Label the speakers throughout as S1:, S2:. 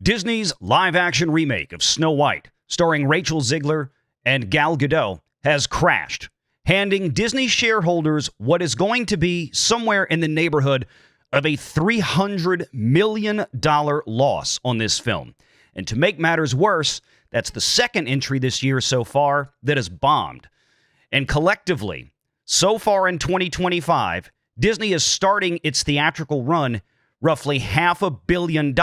S1: Disney's live-action remake of Snow White, starring Rachel Zegler and Gal Gadot, has crashed, handing Disney shareholders what is going to be somewhere in the neighborhood of a $300 million loss on this film. And to make matters worse, that's the second entry this year so far that has bombed. And collectively, so far in 2025, Disney is starting its theatrical run roughly $500 million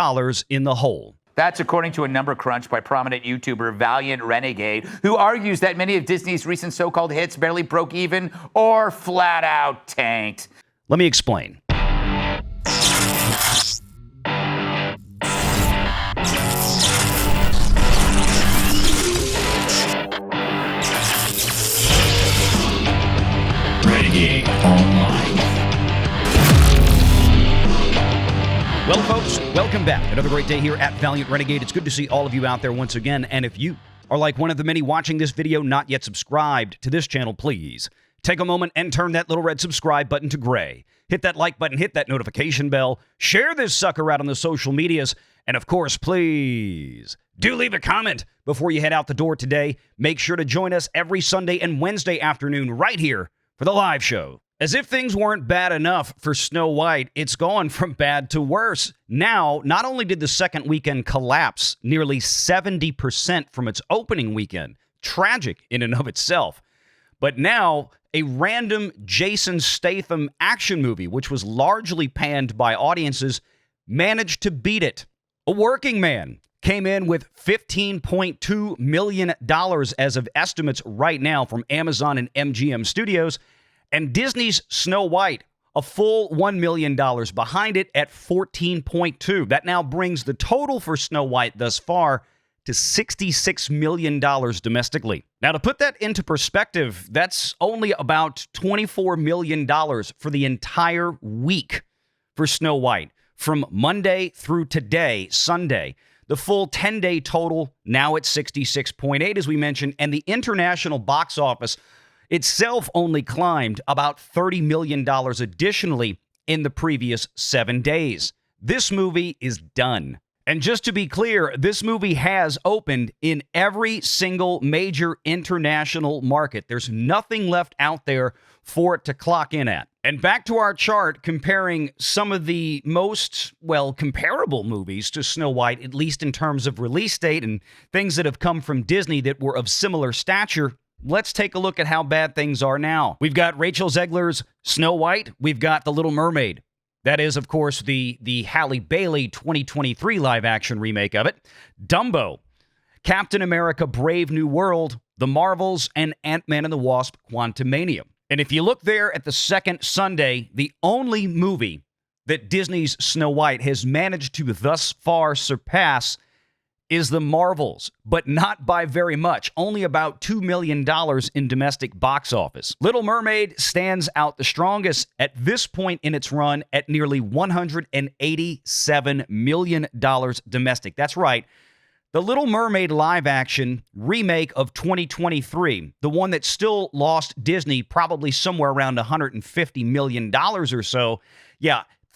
S1: in the hole.
S2: That's according to a number crunch by prominent YouTuber Valiant Renegade, who argues that many of Disney's recent so-called hits barely broke even or flat out tanked.
S1: Let me explain. Renegade Online. Well, folks, welcome back. Another great day here at Valiant Renegade. It's good to see all of you out there once again. And if you are like one of the many watching this video not yet subscribed to this channel, please take a moment and turn that little red subscribe button to gray. Hit that like button, hit that notification bell, share this sucker out on the social medias, and of course, please do leave a comment before you head out the door today. Make sure to join us every Sunday and Wednesday afternoon right here for the live show. As if things weren't bad enough for Snow White, it's gone from bad to worse. Now, not only did the second weekend collapse nearly 70% from its opening weekend, tragic in and of itself, but now a random Jason Statham action movie, which was largely panned by audiences, managed to beat it. A Working Man came in with $15.2 million as of estimates right now from Amazon and MGM Studios, and Disney's Snow White, a full $1 million behind it at 14.2. That now brings the total for Snow White thus far to $66 million domestically. Now, to put that into perspective, that's only about $24 million for the entire week for Snow White, from Monday through today, Sunday. The full 10-day total now at 66.8, as we mentioned, and the international box office itself only climbed about $30 million additionally in the previous 7 days. This movie is done. And just to be clear, this movie has opened in every single major international market. There's nothing left out there for it to clock in at. And back to our chart comparing some of the most, comparable movies to Snow White, at least in terms of release date and things that have come from Disney that were of similar stature. Let's take a look at how bad things are now. We've got Rachel Zegler's Snow White. We've got The Little Mermaid. That is, of course, the Halle Bailey 2023 live-action remake of it. Dumbo, Captain America Brave New World, The Marvels, and Ant-Man and the Wasp Quantumania. And if you look there at the second Sunday, the only movie that Disney's Snow White has managed to thus far surpass is The Marvels, but not by very much, only about $2 million in domestic box office. Little Mermaid stands out the strongest at this point in its run at nearly $187 million domestic. That's right. The Little Mermaid live-action remake of 2023, the one that still lost Disney probably somewhere around $150 million or so,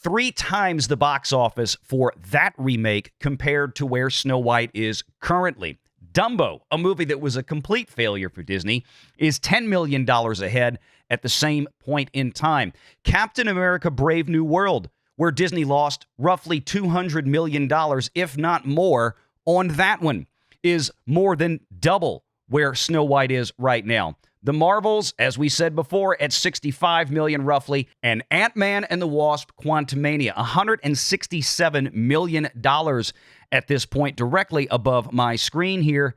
S1: 3 times the box office for that remake compared to where Snow White is currently. Dumbo, a movie that was a complete failure for Disney, is $10 million ahead at the same point in time. Captain America Brave New World, where Disney lost roughly $200 million, if not more, on that one, is more than double where Snow White is right now. The Marvels, as we said before, at $65 million roughly, and Ant-Man and the Wasp Quantumania, $167 million at this point, directly above my screen here.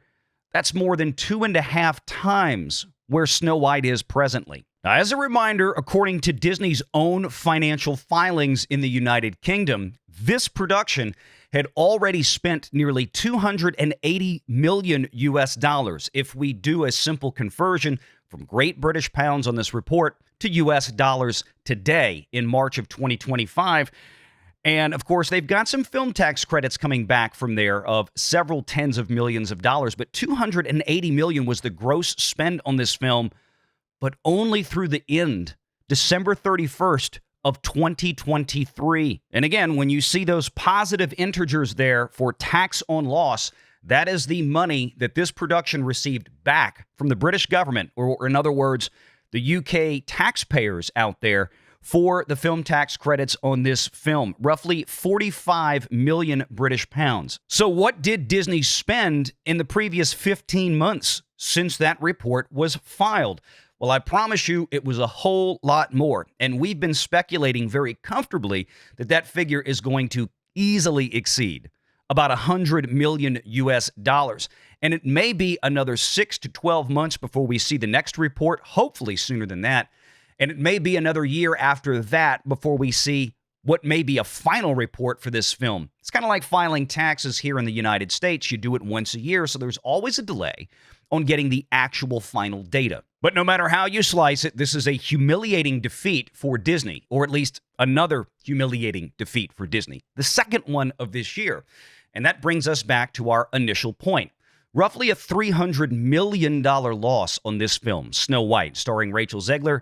S1: That's more than 2.5 times where Snow White is presently. Now, as a reminder, according to Disney's own financial filings in the United Kingdom, this production had already spent nearly $280 million US. If we do a simple conversion from Great British pounds on this report to US dollars today in March of 2025. And of course, they've got some film tax credits coming back from there of several tens of millions of dollars, but $280 million was the gross spend on this film, but only through the end, December 31st of 2023. And again, when you see those positive integers there for tax on loss, that is the money that this production received back from the British government, or in other words, the UK taxpayers out there, for the film tax credits on this film, roughly 45 million British pounds. So what did Disney spend in the previous 15 months since that report was filed? Well, I promise you it was a whole lot more. And we've been speculating very comfortably that that figure is going to easily exceed about 100 million US dollars. And it may be another 6 to 12 months before we see the next report, hopefully sooner than that. And it may be another year after that before we see what may be a final report for this film. It's kind of like filing taxes here in the United States. You do it once a year, so there's always a delay on getting the actual final data. But no matter how you slice it, this is a humiliating defeat for Disney, or at least another humiliating defeat for Disney, the second one of this year. And that brings us back to our initial point. Roughly a $300 million loss on this film, Snow White, starring Rachel Zegler.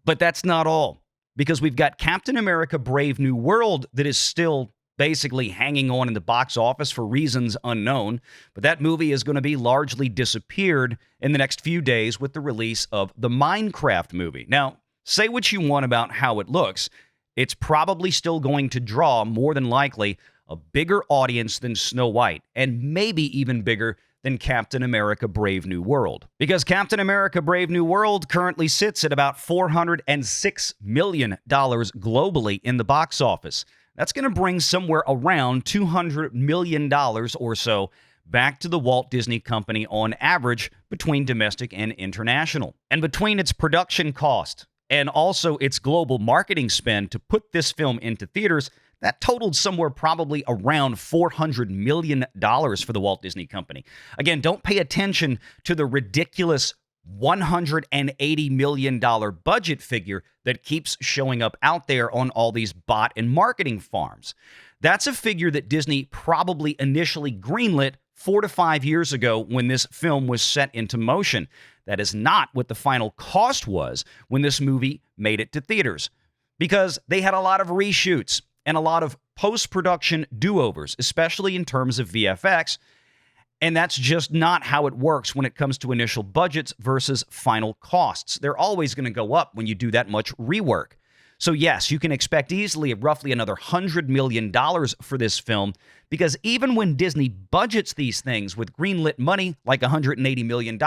S1: But that's not all, because we've got Captain America Brave New World that is still basically hanging on in the box office for reasons unknown. But that movie is going to be largely disappeared in the next few days with the release of the Minecraft movie. Now, say what you want about how it looks. It's probably still going to draw, more than likely, a bigger audience than Snow White, and maybe even bigger than Captain America Brave New World. Because Captain America Brave New World currently sits at about $406 million globally in the box office. That's going to bring somewhere around $200 million or so back to the Walt Disney Company on average between domestic and international. And between its production cost and also its global marketing spend to put this film into theaters, that totaled somewhere probably around $400 million for the Walt Disney Company. Again, don't pay attention to the ridiculous $180 million budget figure that keeps showing up out there on all these bot and marketing farms. That's a figure that Disney probably initially greenlit 4 to 5 years ago when this film was set into motion. That is not what the final cost was when this movie made it to theaters, because they had a lot of reshoots and a lot of post-production do-overs, especially in terms of VFX. And that's just not how it works when it comes to initial budgets versus final costs. They're always going to go up when you do that much rework. So yes, you can expect easily roughly another $100 million for this film, because even when Disney budgets these things with greenlit money, like $180 million,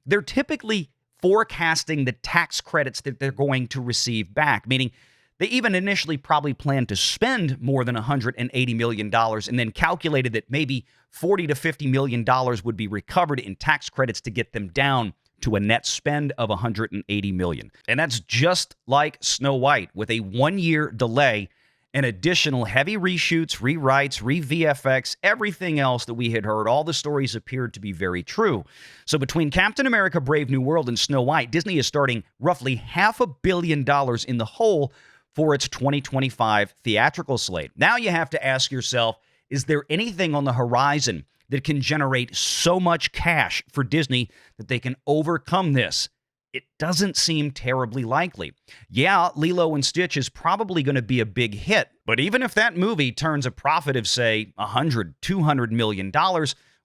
S1: they're typically forecasting the tax credits that they're going to receive back, meaning they even initially probably planned to spend more than $180 million and then calculated that maybe $40 to $50 million would be recovered in tax credits to get them down to a net spend of $180 million. And that's just like Snow White, with a 1-year delay and additional heavy reshoots, rewrites, re-VFX, everything else that we had heard. All the stories appeared to be very true. So between Captain America Brave New World and Snow White, Disney is starting roughly $500 million in the hole for its 2025 theatrical slate. Now you have to ask yourself, is there anything on the horizon that can generate so much cash for Disney that they can overcome this? It doesn't seem terribly likely. Yeah, Lilo and Stitch is probably going to be a big hit, but even if that movie turns a profit of, say, $100, $200 million,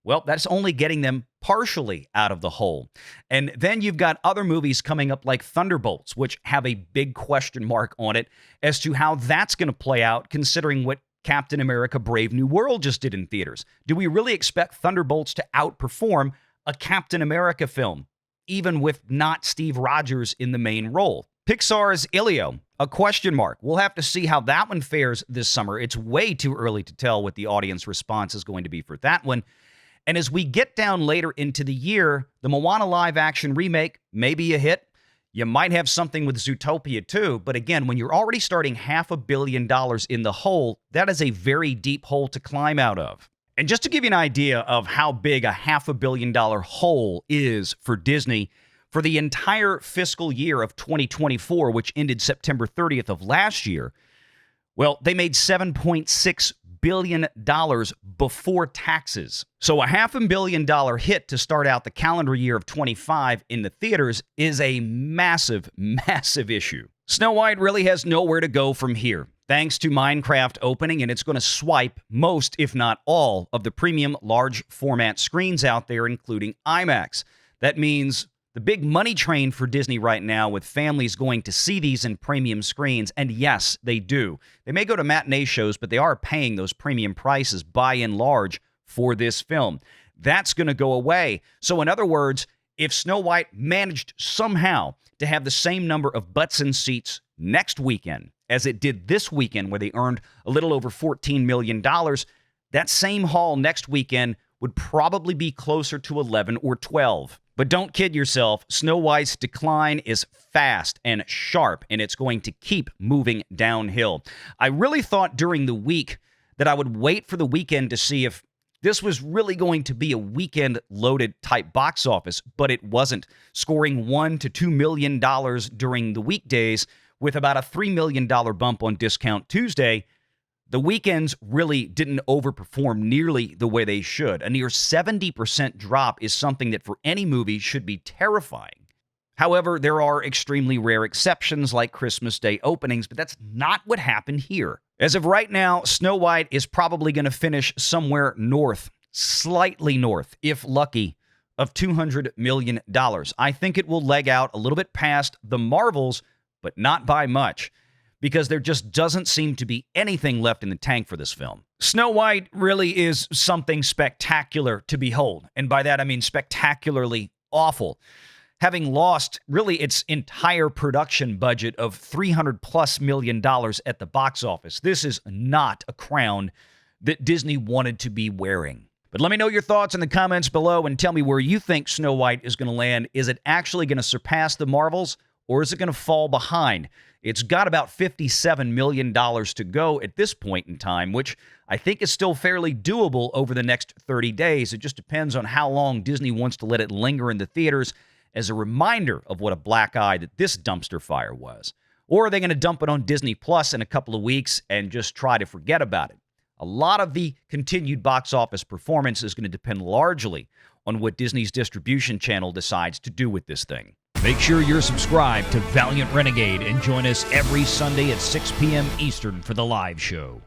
S1: well, that's only getting them partially out of the hole. And then you've got other movies coming up like Thunderbolts, which have a big question mark on it as to how that's going to play out, considering what Captain America Brave New World just did in theaters. Do we really expect Thunderbolts to outperform a Captain America film, even with not Steve Rogers in the main role? Pixar's Elio, a question mark. We'll have to see how that one fares this summer. It's way too early to tell what the audience response is going to be for that one. And as we get down later into the year, the Moana live-action remake may be a hit. You might have something with Zootopia too, but again, when you're already starting $500 million in the hole, that is a very deep hole to climb out of. And just to give you an idea of how big a $500 million hole is for Disney, for the entire fiscal year of 2024, which ended September 30th of last year, well, they made $7.6 billion before taxes. So a $500 million hit to start out the calendar year of 25 in the theaters is a massive, massive issue. Snow White really has nowhere to go from here, thanks to Minecraft opening, and it's going to swipe most, if not all, of the premium large format screens out there, including IMAX. That means the big money train for Disney right now, with families going to see these in premium screens, and yes, they do. They may go to matinee shows, but they are paying those premium prices by and large for this film. That's going to go away. So in other words, if Snow White managed somehow to have the same number of butts in seats next weekend as it did this weekend, where they earned a little over $14 million, that same haul next weekend would probably be closer to 11 or 12. But don't kid yourself, Snow White's decline is fast and sharp, and it's going to keep moving downhill. I really thought during the week that I would wait for the weekend to see if this was really going to be a weekend-loaded type box office, but it wasn't, scoring $1 to $2 million during the weekdays with about a $3 million bump on Discount Tuesday. The weekends really didn't overperform nearly the way they should. A near 70% drop is something that for any movie should be terrifying. However, there are extremely rare exceptions like Christmas Day openings, but that's not what happened here. As of right now, Snow White is probably going to finish somewhere north, slightly north, if lucky, of $200 million. I think it will leg out a little bit past the Marvels, but not by much, because there just doesn't seem to be anything left in the tank for this film. Snow White really is something spectacular to behold, and by that I mean spectacularly awful. Having lost really its entire production budget of $300+ million at the box office, this is not a crown that Disney wanted to be wearing. But let me know your thoughts in the comments below and tell me where you think Snow White is going to land. Is it actually going to surpass the Marvels, or is it going to fall behind? It's got about $57 million to go at this point in time, which I think is still fairly doable over the next 30 days. It just depends on how long Disney wants to let it linger in the theaters as a reminder of what a black eye that this dumpster fire was. Or are they going to dump it on Disney Plus in a couple of weeks and just try to forget about it? A lot of the continued box office performance is going to depend largely on what Disney's distribution channel decides to do with this thing. Make sure you're subscribed to Valiant Renegade and join us every Sunday at 6 p.m. Eastern for the live show.